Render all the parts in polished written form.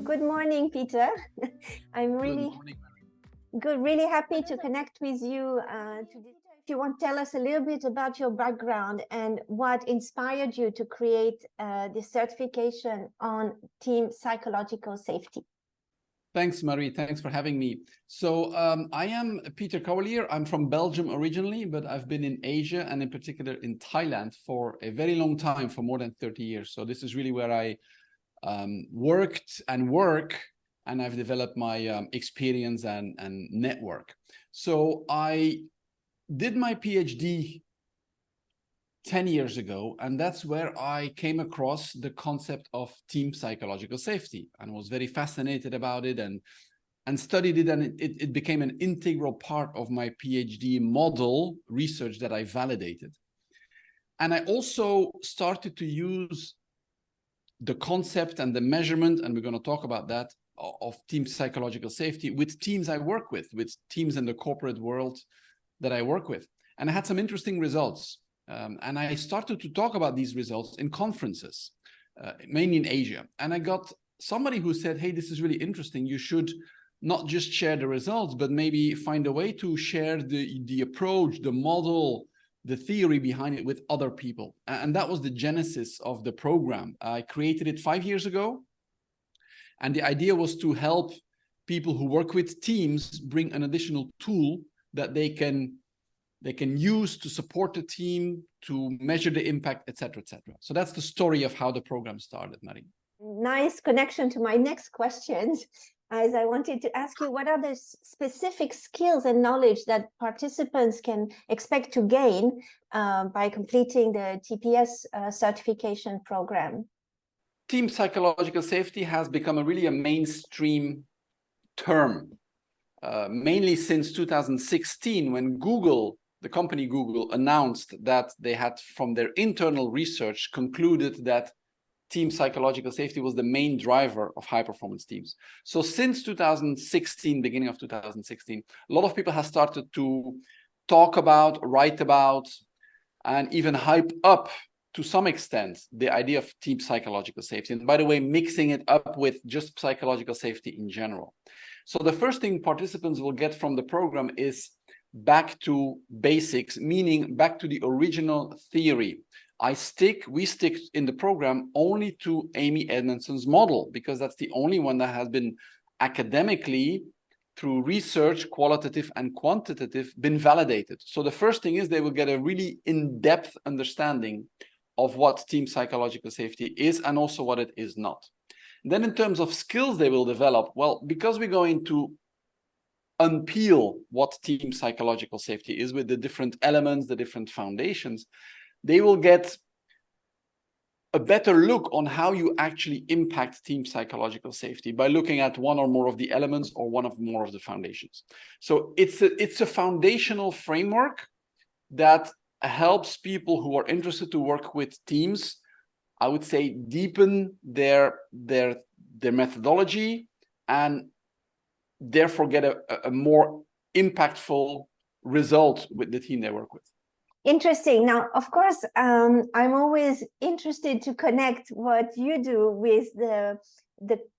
Good morning, Peter. I'm really good, really happy to connect with you today. If you want to tell us a little bit about your background and what inspired you to create this certification on team psychological safety. Thanks, Marie. Thanks for having me. So I am Peter Cauwelier. I'm from Belgium originally, but I've been in Asia and in particular in Thailand for a very long time, for more than 30 years. So this is really where I worked and work, and I've developed my experience and network. So I did my PhD 10 years ago, and that's where I came across the concept of team psychological safety and was very fascinated about it and studied it, and it became an integral part of my PhD model research that I validated. And I also started to use the concept and the measurement, and we're going to talk about that, of team psychological safety with teams I work with teams in the corporate world that I work with. And I had some interesting results. And I started to talk about these results in conferences, mainly in Asia. And I got somebody who said, hey, this is really interesting. You should not just share the results, but maybe find a way to share the approach, the model, the theory behind it with other people. And that was the genesis of the program. I created it 5 years ago. And the idea was to help people who work with teams bring an additional tool that they can use to support the team, to measure the impact, etc., etc. So that's the story of how the program started, Marie. Nice connection to my next questions, as I wanted to ask you, what are the specific skills and knowledge that participants can expect to gain by completing the TPS certification program? Team psychological safety has become a mainstream term, mainly since 2016, when Google, the company Google, announced that they had, from their internal research, concluded that team psychological safety was the main driver of high-performance teams. So since 2016, beginning of 2016, a lot of people have started to talk about, write about, and even hype up, to some extent, the idea of team psychological safety. And by the way, mixing it up with just psychological safety in general. So the first thing participants will get from the program is back to basics, meaning back to the original theory. We stick in the program only to Amy Edmondson's model, because that's the only one that has been academically, through research, qualitative and quantitative, been validated. So the first thing is they will get a really in-depth understanding of what team psychological safety is and also what it is not. Then in terms of skills they will develop, well, because we're going to unpeel what team psychological safety is with the different elements, the different foundations, they will get a better look on how you actually impact team psychological safety by looking at one or more of the elements or one or more of the foundations. So it's a foundational framework that helps people who are interested to work with teams, I would say, deepen their methodology and therefore get a more impactful result with the team they work with. Interesting. Now, of course, I'm always interested to connect what you do with the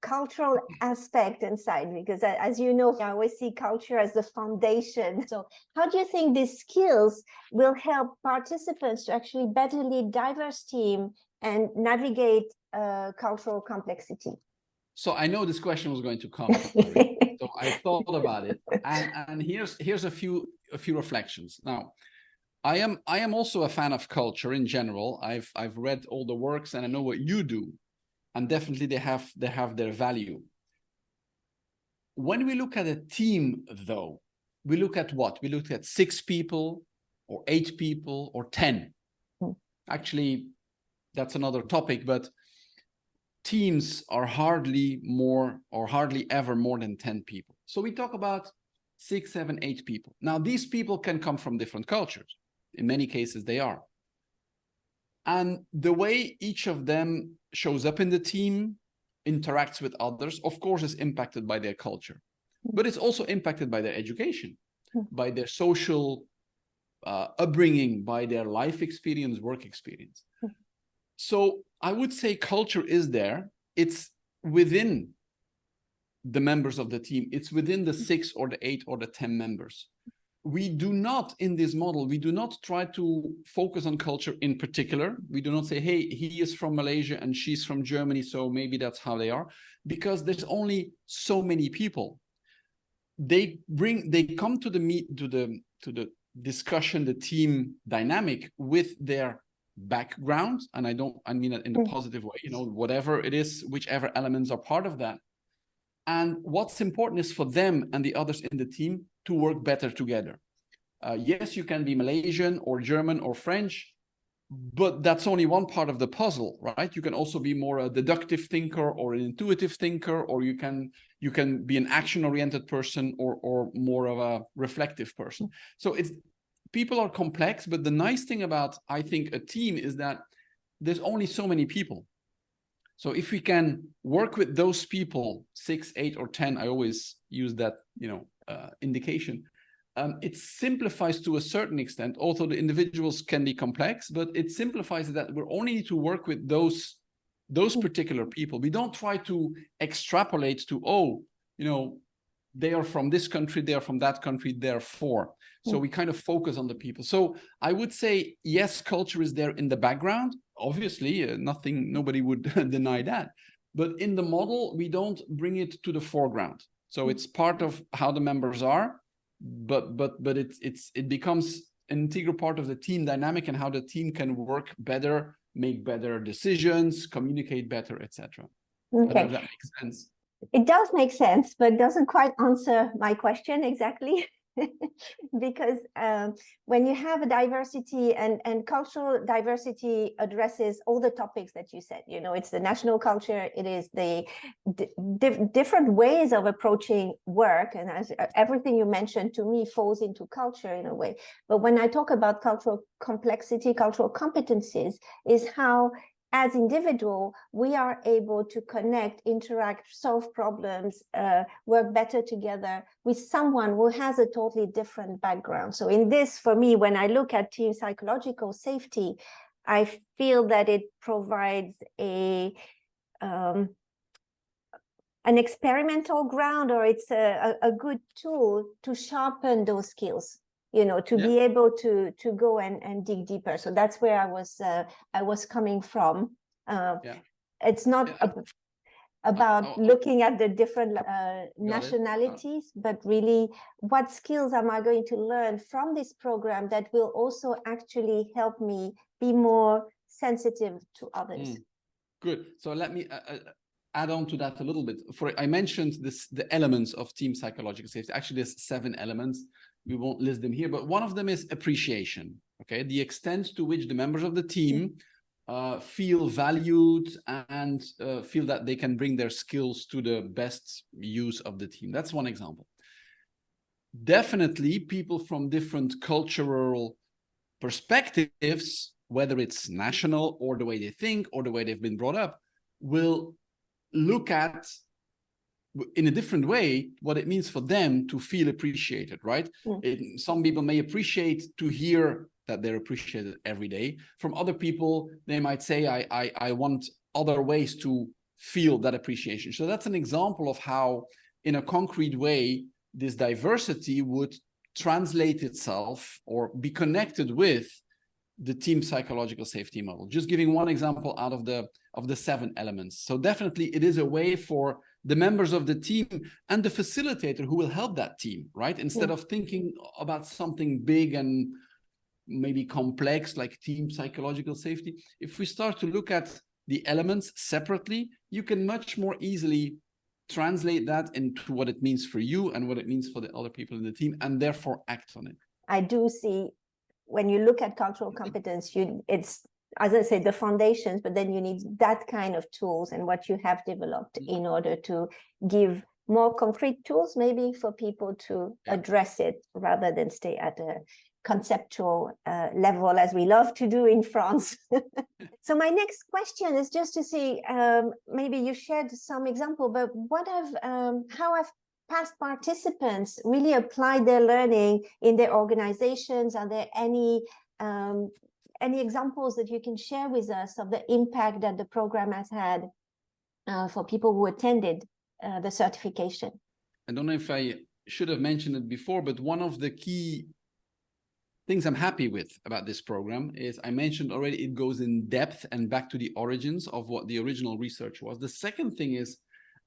cultural aspect inside, because as you know, I always see culture as the foundation. So how do you think these skills will help participants to actually better lead diverse team and navigate cultural complexity? So I know this question was going to come, so I thought about it, and here's a few reflections. Now, I am also a fan of culture in general. I've read all the works and I know what you do, and definitely they have their value. When we look at a team, though, we look at what? We look at 6 people or 8 people or 10. Actually, that's another topic, but teams are hardly ever more than 10 people. So we talk about 6, 7, 8 people. Now, these people can come from different cultures. In many cases, they are. And the way each of them shows up in the team, interacts with others, of course, is impacted by their culture. But it's also impacted by their education, by their social upbringing, by their life experience, work experience. So I would say culture is there. It's within the members of the team. It's within the 6 or the 8 or the 10 members. We do not, in this model, we do not try to focus on culture in particular. We do not say, hey, he is from Malaysia and she's from Germany, so maybe that's how they are, because there's only so many people. They come to the discussion, the team dynamic with their background, and I mean it in a positive way, you know, whatever it is, whichever elements are part of that. And what's important is for them and the others in the team to work better together. Yes, you can be Malaysian or German or French, but that's only one part of the puzzle, right? You can also be more a deductive thinker or an intuitive thinker, or you can be an action-oriented person or more of a reflective person. So people are complex, but the nice thing about, I think, a team is that there's only so many people. So if we can work with those people, 6, 8, or 10, I always use that, you know, indication. It simplifies to a certain extent, although the individuals can be complex, but it simplifies that we only need to work with those particular people. We don't try to extrapolate to, oh, you know, they are from this country, they are from that country, therefore. So we kind of focus on the people. So I would say, yes, culture is there in the background. Obviously, nobody would deny that. But in the model, we don't bring it to the foreground. So it's part of how the members are, but it becomes an integral part of the team dynamic and how the team can work better, make better decisions, communicate better, etc. Okay. I don't know if that makes sense. It does make sense, but doesn't quite answer my question exactly. Because when you have a diversity and cultural diversity addresses all the topics that you said, you know, it's the national culture, it is the different ways of approaching work, and as everything you mentioned to me falls into culture in a way. But when I talk about cultural complexity, cultural competencies is how as individual, we are able to connect, interact, solve problems, work better together with someone who has a totally different background. So in this, for me, when I look at team psychological safety, I feel that it provides an experimental ground, or it's a good tool to sharpen those skills, you know, to be able to go and dig deeper. So that's where I was coming from. It's not about looking at the different nationalities, but really what skills am I going to learn from this program that will also actually help me be more sensitive to others. Good. So let me add on to that a little bit. I mentioned the elements of team psychological safety. Actually, there's 7 elements. We won't list them here, but one of them is appreciation. Okay, the extent to which the members of the team feel valued and feel that they can bring their skills to the best use of the team. That's one example. Definitely, people from different cultural perspectives, whether it's national or the way they think or the way they've been brought up, will look at in a different way what it means for them to feel appreciated, right? Some people may appreciate to hear that they're appreciated every day. From other people, they might say, I want other ways to feel that appreciation. So that's an example of how, in a concrete way, this diversity would translate itself or be connected with the team psychological safety model. Just giving one example out of the 7 elements. So definitely it is a way for the members of the team and the facilitator who will help that team, right? Instead of thinking about something big and maybe complex like team psychological safety, if we start to look at the elements separately, you can much more easily translate that into what it means for you and what it means for the other people in the team, and therefore act on it. I do see when you look at cultural competence, it's, as I say, the foundations, but then you need that kind of tools and what you have developed in order to give more concrete tools maybe for people to address it rather than stay at a conceptual level, as we love to do in France. So my next question is just to see, maybe you shared some example, but how have past participants really applied their learning in their organizations? Are there any examples that you can share with us of the impact that the program has had for people who attended the certification. I don't know if I should have mentioned it before, but one of the key things I'm happy with about this program is, I mentioned already, it goes in depth and back to the origins of what the original research was. The second thing is,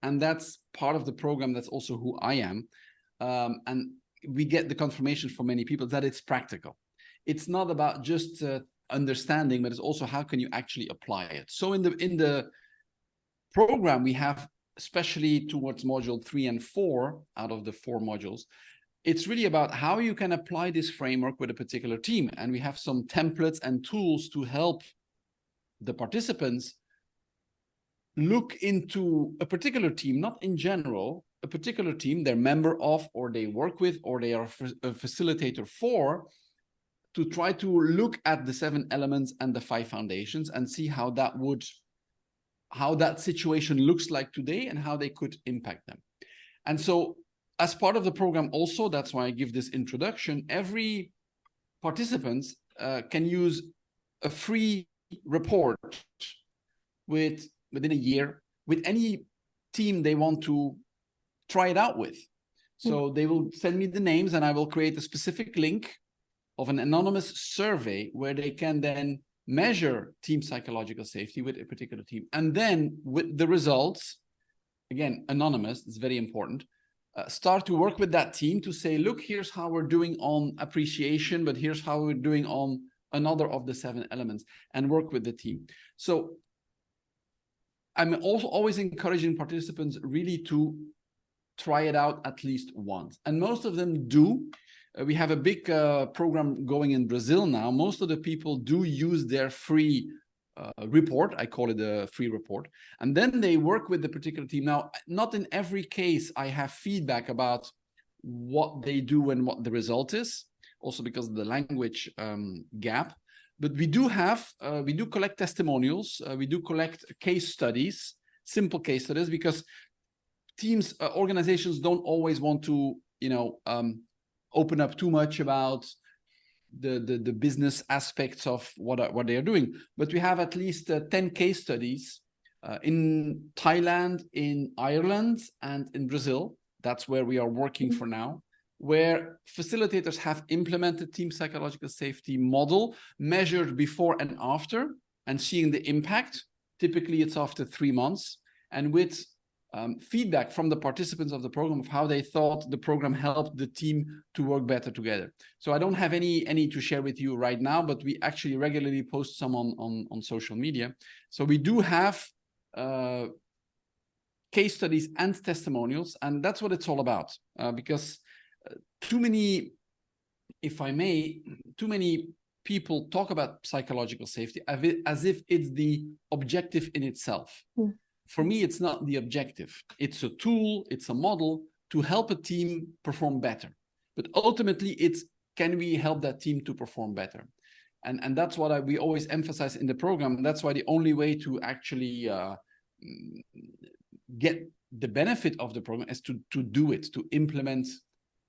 and that's part of the program, that's also who I am, and we get the confirmation from many people that it's practical. It's not about just understanding, but it's also how can you actually apply it. So in the program, we have, especially towards module 3 and 4 out of the 4 modules, it's really about how you can apply this framework with a particular team. And we have some templates and tools to help the participants look into a particular team, not in general, a particular team they're member of, or they work with, or they are a facilitator for, to try to look at the 7 elements and the 5 foundations and see how that situation looks like today and how they could impact them. And so as part of the program also, that's why I give this introduction, every participant can use a free report within a year with any team they want to try it out with. So they will send me the names and I will create a specific link of an anonymous survey where they can then measure team psychological safety with a particular team. And then with the results, again, anonymous, it's very important, start to work with that team to say, look, here's how we're doing on appreciation, but here's how we're doing on another of the 7 elements, and work with the team. So I'm also always encouraging participants really to try it out at least once. And most of them do. We have a big program going in Brazil now. Most of the people do use their free report. I call it a free report. And then they work with the particular team. Now, not in every case I have feedback about what they do and what the result is, also because of the language gap. But we do collect testimonials. We do collect case studies, simple case studies, because teams, organizations don't always want to, open up too much about the business aspects of what they are doing. But we have at least 10 case studies in Thailand, in Ireland, and in Brazil. That's where we are working for now, where facilitators have implemented team psychological safety model, measured before and after, and seeing the impact. Typically, it's after 3 months, and with feedback from the participants of the program of how they thought the program helped the team to work better together. So I don't have any to share with you right now, but we actually regularly post some on social media. So we do have case studies and testimonials, and that's what it's all about. Because too many, if I may, too many people talk about psychological safety as if it's the objective in itself. For me, it's not the objective. It's a tool, it's a model to help a team perform better. But ultimately, it's, can we help that team to perform better? And that's what we always emphasize in the program. That's why the only way to actually get the benefit of the program is to do it, to implement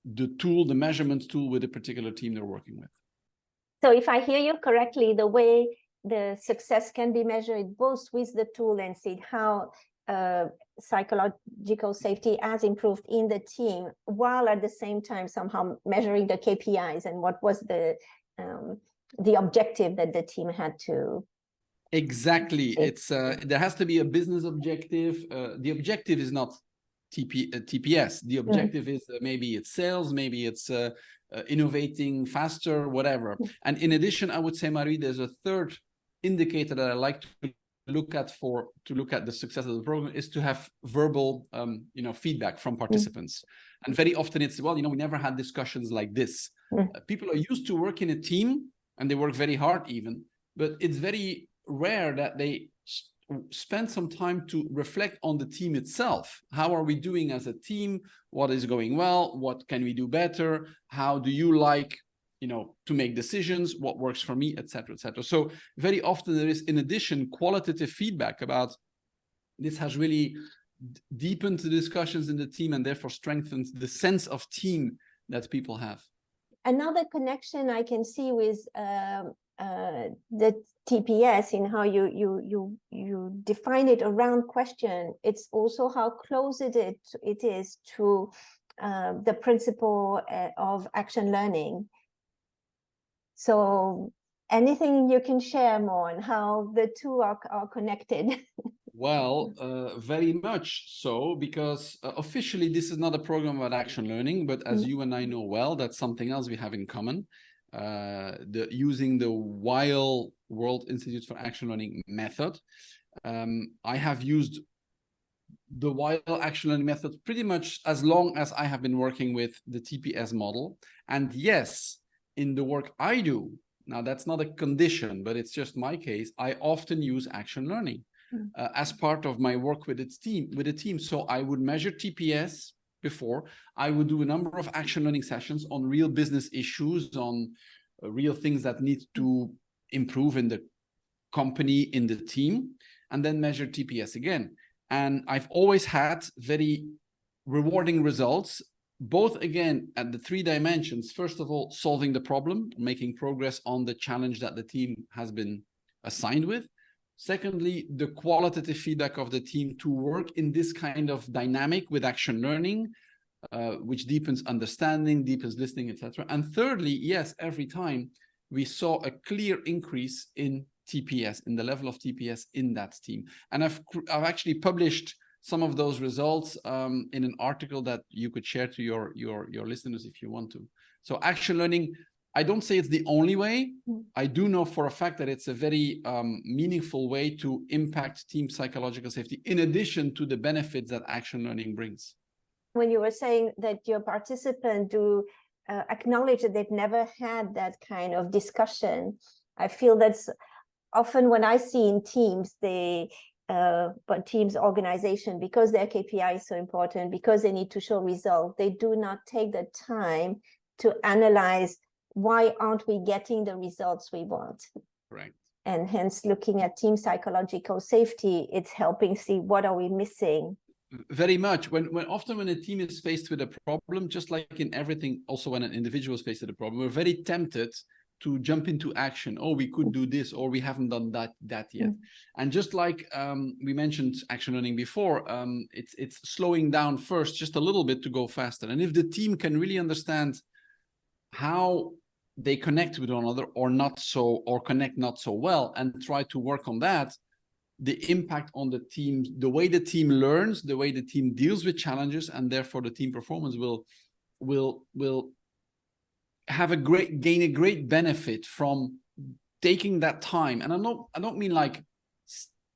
the tool, the measurement tool with a particular team they're working with. So if I hear you correctly, the way the success can be measured both with the tool and see how psychological safety has improved in the team, while at the same time somehow measuring the KPIs and what was the objective that the team had to. Exactly. It's there has to be a business objective. The objective is not TPS. The objective is maybe it's sales, maybe it's innovating faster, whatever. And in addition, I would say, Marie, there's a third indicator that I like to look at the success of the program, is to have verbal feedback from participants. And very often it's, well, we never had discussions like this. People are used to work in a team and they work very hard even, but it's very rare that they spend some time to reflect on the team itself. How are we doing as a team? What is going well? What can we do better? How do you like to make decisions, what works for me, etc., etc. So very often there is, in addition, qualitative feedback about this has really deepened the discussions in the team and therefore strengthened the sense of team that people have. Another connection I can see with the TPS, in how you define it around question, it's also how close it is to the principle of action learning. So anything you can share more on how the two are connected? Well, very much so, because officially this is not a program about action learning, but as you and I know well, that's something else we have in common. Using the Weil World Institute for Action Learning method. I have used the Weil Action Learning method pretty much as long as I have been working with the TPS model. And yes, in the work I do, now that's not a condition, but it's just my case, I often use action learning as part of my work with the team. So I would measure TPS before. I would do a number of action learning sessions on real business issues, on real things that need to improve in the company, in the team, and then measure TPS again. And I've always had very rewarding results, both again at the 3 dimensions. First of all, solving the problem, making progress on the challenge that the team has been assigned with. Secondly, the qualitative feedback of the team to work in this kind of dynamic with action learning, which deepens understanding, deepens listening, etc. And thirdly, yes, every time we saw a clear increase in TPS, in the level of TPS in that team. And I've actually published some of those results in an article that you could share to your listeners if you want to. So action learning, I don't say it's the only way. I do know for a fact that it's a very meaningful way to impact team psychological safety, in addition to the benefits that action learning brings. When you were saying that your participants do acknowledge that they've never had that kind of discussion, I feel that's often when I see in teams, but teams organization, because their KPI is so important, because they need to show results, they do not take the time to analyze why aren't we getting the results we want. Right. And hence looking at team psychological safety, it's helping see what are we missing. Very much. Often when a team is faced with a problem, just like in everything, also when an individual is faced with a problem, we're very tempted to jump into action. Oh, we could do this, or we haven't done that yet. And just like we mentioned action learning before, it's slowing down first just a little bit to go faster. And if the team can really understand how they connect with one another, or not so, or connect not so well, and try to work on that, the impact on the team, the way the team learns, the way the team deals with challenges, and therefore the team performance will have gain a great benefit from taking that time. And I don't mean like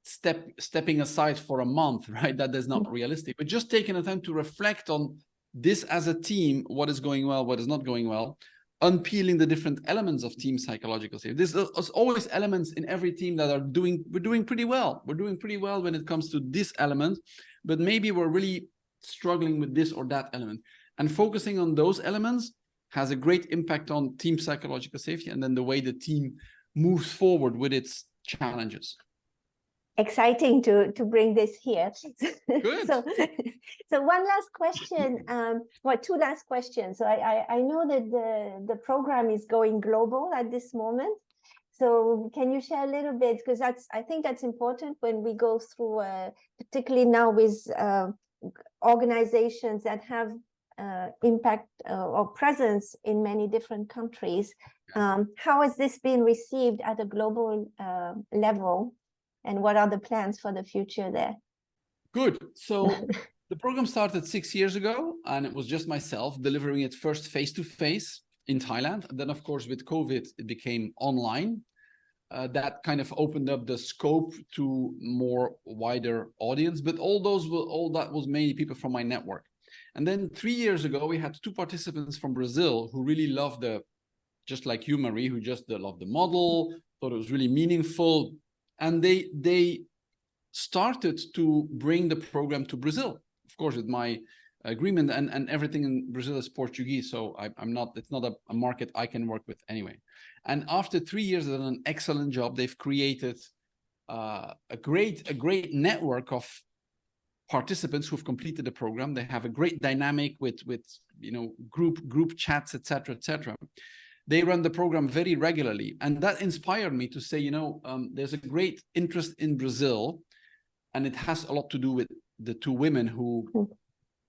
stepping aside for a month, right? That is not realistic, but just taking the time to reflect on this as a team, what is going well, what is not going well, unpeeling the different elements of team psychological safety. There's always elements in every team that we're doing pretty well. We're doing pretty well when it comes to this element, but maybe we're really struggling with this or that element. And focusing on those elements has a great impact on team psychological safety, and then the way the team moves forward with its challenges. Exciting to bring this here. Good. So one last question, two last questions. So I know that the program is going global at this moment. So can you share a little bit, because I think that's important when we go through, particularly now with organizations that have impact or presence in many different countries. How has this been received at a global level? And what are the plans for the future there? Good. So the program started 6 years ago, and it was just myself delivering it first face-to-face in Thailand. And then, of course, with COVID, it became online. That kind of opened up the scope to more wider audience. But all that was mainly people from my network. And then 3 years ago, we had 2 participants from Brazil who really loved just like you, Marie, who just loved the model, thought it was really meaningful. And they started to bring the program to Brazil, of course, with my agreement, and everything in Brazil is Portuguese. So it's not a market I can work with anyway. And after 3 years, they've done an excellent job. They've created a great network of participants who've completed the program. They have a great dynamic with group chats, etc. they run the program very regularly. And that inspired me to say, you know, there's a great interest in Brazil, and it has a lot to do with the two women who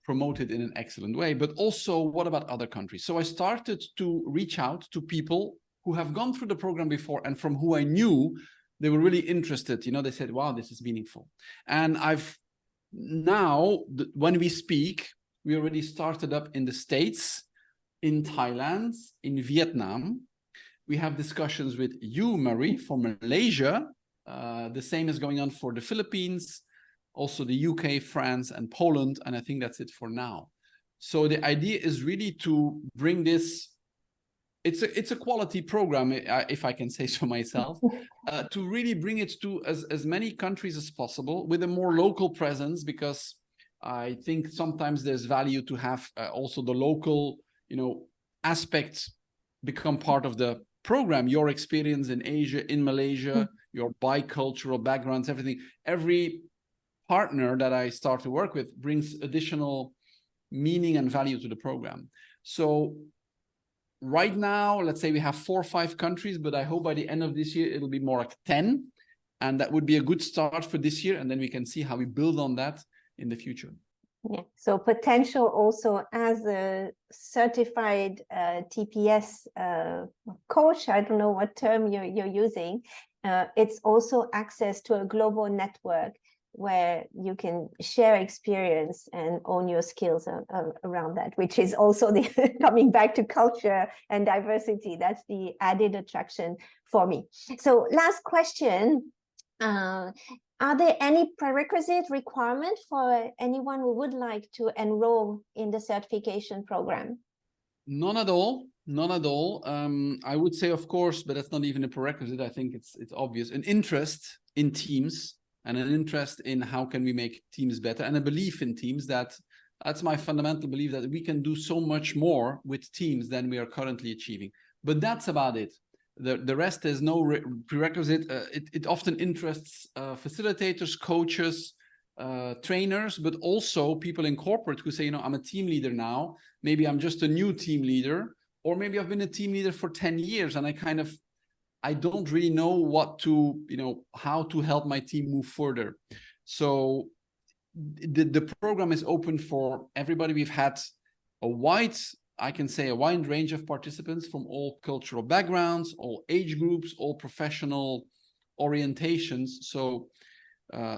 promote it in an excellent way. But also, what about other countries? So I started to reach out to people who have gone through the program before and from who I knew they were really interested. You know, they said, wow, this is meaningful. And when we speak, we already started up in the States, in Thailand, in Vietnam. We have discussions with you, Marie, for Malaysia. The same is going on for the Philippines, also the UK, France, and Poland. And I think that's it for now. So the idea is really to bring this, it's a quality program, if I can say so myself, to really bring it to as many countries as possible with a more local presence, because I think sometimes there's value to have also the local, you know, aspects become part of the program. Your experience in Asia, in Malaysia, your bicultural backgrounds, everything. Every partner that I start to work with brings additional meaning and value to the program. So right now, let's say we have 4 or 5 countries, but I hope by the end of this year, it'll be more like 10. And that would be a good start for this year. And then we can see how we build on that in the future. Yeah. So potential also as a certified TPS coach, I don't know what term you're using, it's also access to a global network where you can share experience and own your skills around that, which is also the coming back to culture and diversity. That's the added attraction for me. So last question, are there any prerequisite requirement for anyone who would like to enroll in the certification program? None at all. None at all. I would say, of course, but that's not even a prerequisite. I think it's obvious. An interest in teams and an interest in how can we make teams better, and a belief in teams. That's my fundamental belief, that we can do so much more with teams than we are currently achieving. But that's about it. The rest is no prerequisite. It often interests facilitators, coaches, trainers, but also people in corporate who say, you know, I'm a team leader now. Maybe I'm just a new team leader, or maybe I've been a team leader for 10 years and I don't really know what to, you know, how to help my team move further. So the program is open for everybody. We've had a wide range of participants from all cultural backgrounds, all age groups, all professional orientations. So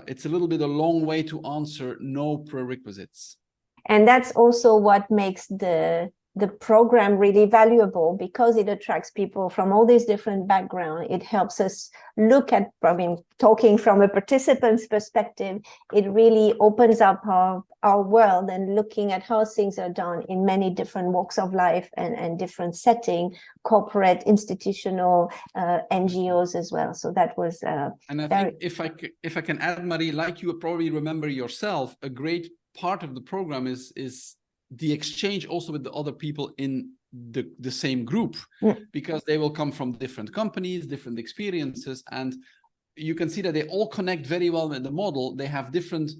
it's a little bit a long way to answer no prerequisites. And that's also what makes the program really valuable, because it attracts people from all these different backgrounds. It helps us look at, I mean, talking from a participant's perspective, it really opens up our world and looking at how things are done in many different walks of life and different setting, corporate, institutional, NGOs as well. So that was and I think if I can add, Marie, like you probably remember yourself, a great part of the program is the exchange also with the other people in the same group, because they will come from different companies, different experiences, and you can see that they all connect very well with the model. They have different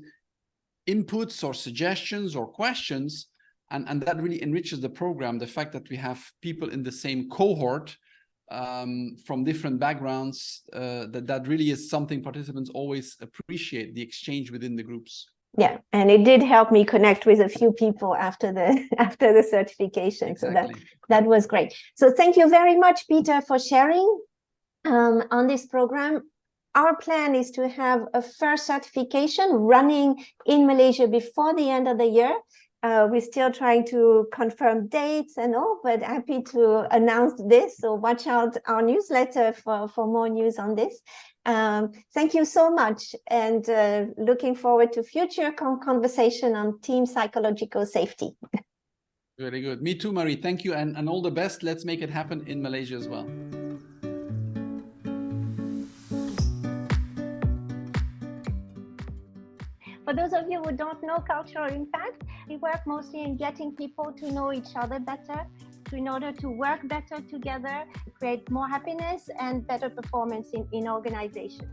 inputs or suggestions or questions, and that really enriches the program. The fact that we have people in the same cohort from different backgrounds, that really is something participants always appreciate, the exchange within the groups. Yeah, and it did help me connect with a few people after the certification. Exactly. So that was great. So thank you very much, Peter, for sharing on this program. Our plan is to have a first certification running in Malaysia before the end of the year. We're still trying to confirm dates and all, but happy to announce this. So watch out our newsletter for more news on this. Thank you so much, and looking forward to future conversation on team psychological safety. Very good. Me too, Marie. Thank you, and all the best. Let's make it happen in Malaysia as well. For those of you who don't know Cultural Impact, we work mostly in getting people to know each other better, in order to work better together, create more happiness and better performance in organizations.